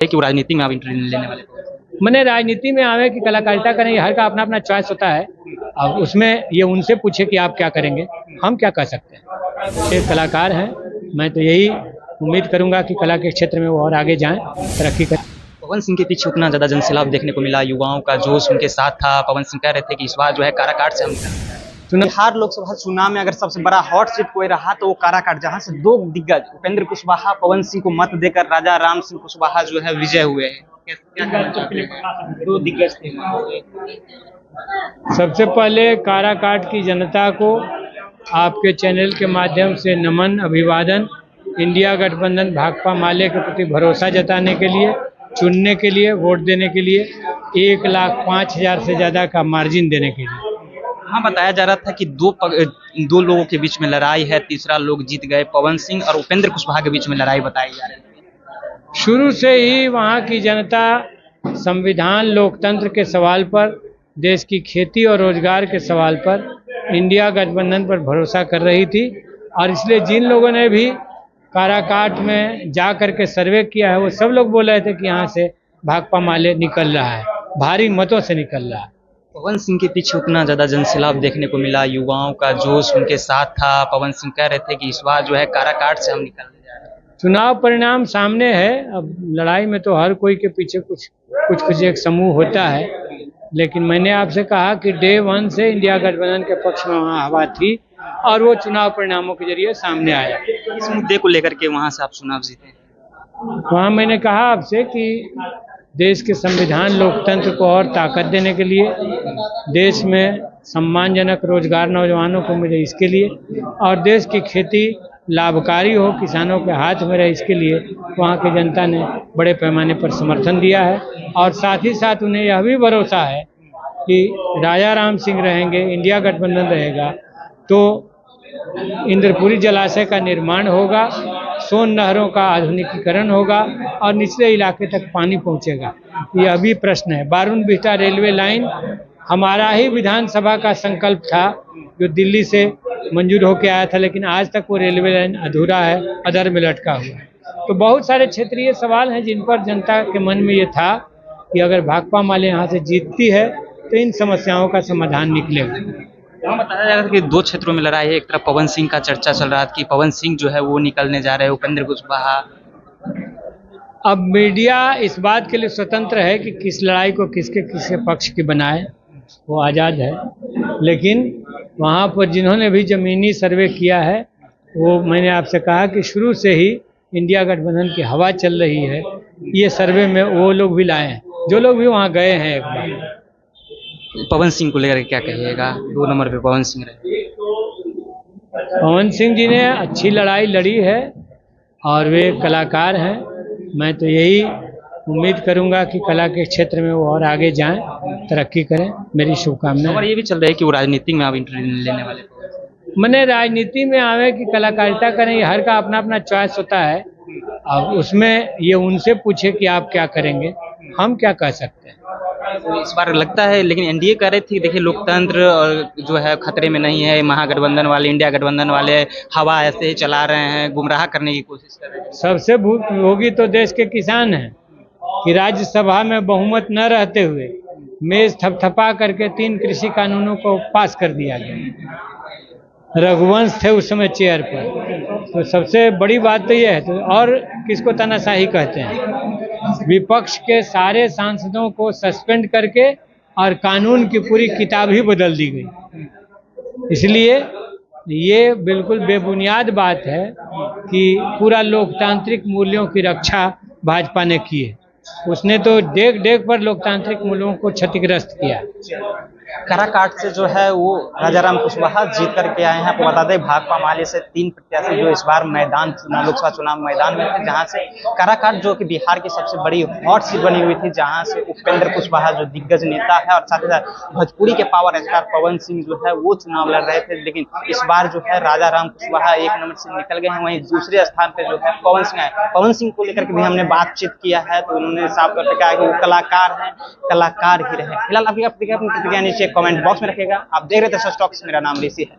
कि वो राजनीति में आप इंटरव्यू लेने वाले हो? मैंने राजनीति में आवे कि कलाकारिता करें, हर का अपना अपना चॉइस होता है। अब उसमें ये उनसे पूछे कि आप क्या करेंगे, हम क्या कर सकते हैं। एक कलाकार हैं, मैं तो यही उम्मीद करूंगा कि कला के क्षेत्र में वो और आगे जाएं, तरक्की करें। पवन सिंह के पीछे उतना ज़्यादा जनसैलाब देखने को मिला, युवाओं का जोश उनके साथ था। पवन सिंह कह रहे थे कि इस बार जो है काराकाट से हम बिहार लोकसभा चुनाव में अगर सबसे बड़ा हॉट सीट कोई रहा तो वो काराकाट, जहां से दो दिग्गज उपेंद्र कुशवाहा पवन सिंह को मत देकर राजा राम सिंह कुशवाहा जो है विजय हुए हैं। क्या कहना चाहते हैं? दो दिग्गज थे। सबसे पहले काराकाट की जनता को आपके चैनल के माध्यम से नमन, अभिवादन। इंडिया गठबंधन भाकपा माले के प्रति भरोसा जताने के लिए, चुनने के लिए, वोट देने के लिए 1,05,000 से ज़्यादा का मार्जिन देने के लिए। हाँ, बताया जा रहा था कि दो लोगों के बीच में लड़ाई है, तीसरा लोग जीत गए। पवन सिंह और उपेंद्र कुशवाहा के बीच में लड़ाई बताई जा रही है। शुरू से ही वहाँ की जनता संविधान, लोकतंत्र के सवाल पर, देश की खेती और रोजगार के सवाल पर इंडिया गठबंधन पर भरोसा कर रही थी। और इसलिए जिन लोगों ने भी काराकाट में जा करके सर्वे किया है, वो सब लोग बोल रहे थे कि यहाँ से भाकपा माले निकल रहा है, भारी मतों से निकल रहा है। पवन सिंह के पीछे उतना ज़्यादा जनसैलाब देखने को मिला, युवाओं का जोश उनके साथ था। पवन सिंह कह रहे थे कि इस बार जो है काराकाट से हम निकलने जा रहे हैं। चुनाव परिणाम सामने है। अब लड़ाई में तो हर कोई के पीछे कुछ एक समूह होता है, लेकिन मैंने आपसे कहा कि डे 1 से इंडिया गठबंधन के पक्ष में वहाँ हवा थी और वो चुनाव परिणामों के जरिए सामने आया। इस मुद्दे को लेकर के वहाँ से आप चुनाव जीते? वहाँ मैंने कहा आपसे कि देश के संविधान, लोकतंत्र को और ताकत देने के लिए, देश में सम्मानजनक रोजगार नौजवानों को मिले इसके लिए, और देश की खेती लाभकारी हो, किसानों के हाथ में रहे इसके लिए वहाँ की जनता ने बड़े पैमाने पर समर्थन दिया है। और साथ ही साथ उन्हें यह भी भरोसा है कि राजा राम सिंह रहेंगे, इंडिया गठबंधन रहेगा तो इंद्रपुरी जलाशय का निर्माण होगा, सोन नहरों का आधुनिकीकरण होगा और निचले इलाके तक पानी पहुंचेगा। ये अभी प्रश्न है। बारून बिहटा रेलवे लाइन हमारा ही विधानसभा का संकल्प था, जो दिल्ली से मंजूर होकर आया था, लेकिन आज तक वो रेलवे लाइन अधूरा है, अधर में लटका हुआ है। तो बहुत सारे क्षेत्रीय सवाल हैं जिन पर जनता के मन में ये था कि अगर भाकपा माले यहाँ से जीतती है तो इन समस्याओं का समाधान निकलेगा। वहाँ बताया जा रहा था कि दो क्षेत्रों में लड़ाई है। एक तरफ पवन सिंह का चर्चा चल रहा था कि पवन सिंह जो है वो निकलने जा रहे हैं, उपेंद्र कुशवाहा। अब मीडिया इस बात के लिए स्वतंत्र है कि किस लड़ाई को किसके पक्ष की बनाए, वो आज़ाद है। लेकिन वहाँ पर जिन्होंने भी ज़मीनी सर्वे किया है, वो मैंने आपसे कहा कि शुरू से ही इंडिया गठबंधन की हवा चल रही है। ये सर्वे में वो लोग भी लाए हैं, जो लोग भी वहाँ गए हैं एक बार। पवन सिंह को लेकर क्या कहिएगा? 2 नंबर पे पवन सिंह रहे। पवन सिंह जी ने अच्छी लड़ाई लड़ी है और वे कलाकार हैं। मैं तो यही उम्मीद करूंगा कि कला के क्षेत्र में वो और आगे जाएं, तरक्की करें। मेरी शुभकामनाएं। और ये भी चल रहा है कि वो राजनीति में आप इंटरव्यू लेने वाले हो? मैंने राजनीति में आवे कि कलाकारिता करें, हर का अपना अपना चॉइस होता है। अब उसमें ये उनसे पूछे कि आप क्या करेंगे, हम क्या कह सकते हैं। तो इस बार लगता है, लेकिन एनडीए कह रही थी देखिए लोकतंत्र और जो है खतरे में नहीं है, महागठबंधन वाले, इंडिया गठबंधन वाले हवा ऐसे ही चला रहे हैं, गुमराह करने की कोशिश कर रहे हैं। सबसे भूख होगी तो देश के किसान हैं कि राज्यसभा में बहुमत न रहते हुए मेज थपथपा करके 3 कृषि कानूनों को पास कर दिया गया। रघुवंश थे उस समय चेयर पर। तो सबसे बड़ी बात तो यह है। तो और किसको तानाशाही कहते हैं? विपक्ष के सारे सांसदों को सस्पेंड करके और कानून की पूरी किताब ही बदल दी गई। इसलिए ये बिल्कुल बेबुनियाद बात है कि पूरा लोकतांत्रिक मूल्यों की रक्षा भाजपा ने की है। उसने तो डेग डेग पर लोकतांत्रिक मूल्यों को क्षतिग्रस्त किया। काराकाट से जो है वो राजा राम कुशवाहा जीत करके आए हैं। आपको बता दें भाकपा माले से 3 प्रत्याशी जो इस बार लोकसभा चुनाव मैदान में थे, जहां से काराकाट जो कि बिहार की सबसे बड़ी हॉट सीट बनी हुई थी, जहां से उपेंद्र कुशवाहा जो दिग्गज नेता है और साथ ही साथ भोजपुरी के पावर स्टार पवन सिंह जो है वो चुनाव लड़ रहे थे। लेकिन इस बार जो है राजा राम कुशवाहा 1 नंबर से निकल गए हैं। वहीं दूसरे स्थान पर जो है पवन सिंह है। पवन सिंह को लेकर के भी हमने बातचीत किया है, तो उन्होंने साफ तौर पर कहा कि वो कलाकार हैं, कलाकार ही रहे। फिलहाल आपकी प्रतिक्रिया नीचे कमेंट बॉक्स में रखिएगा। आप देख रहे थे सच टॉक्स, मेरा नाम ऋषि है।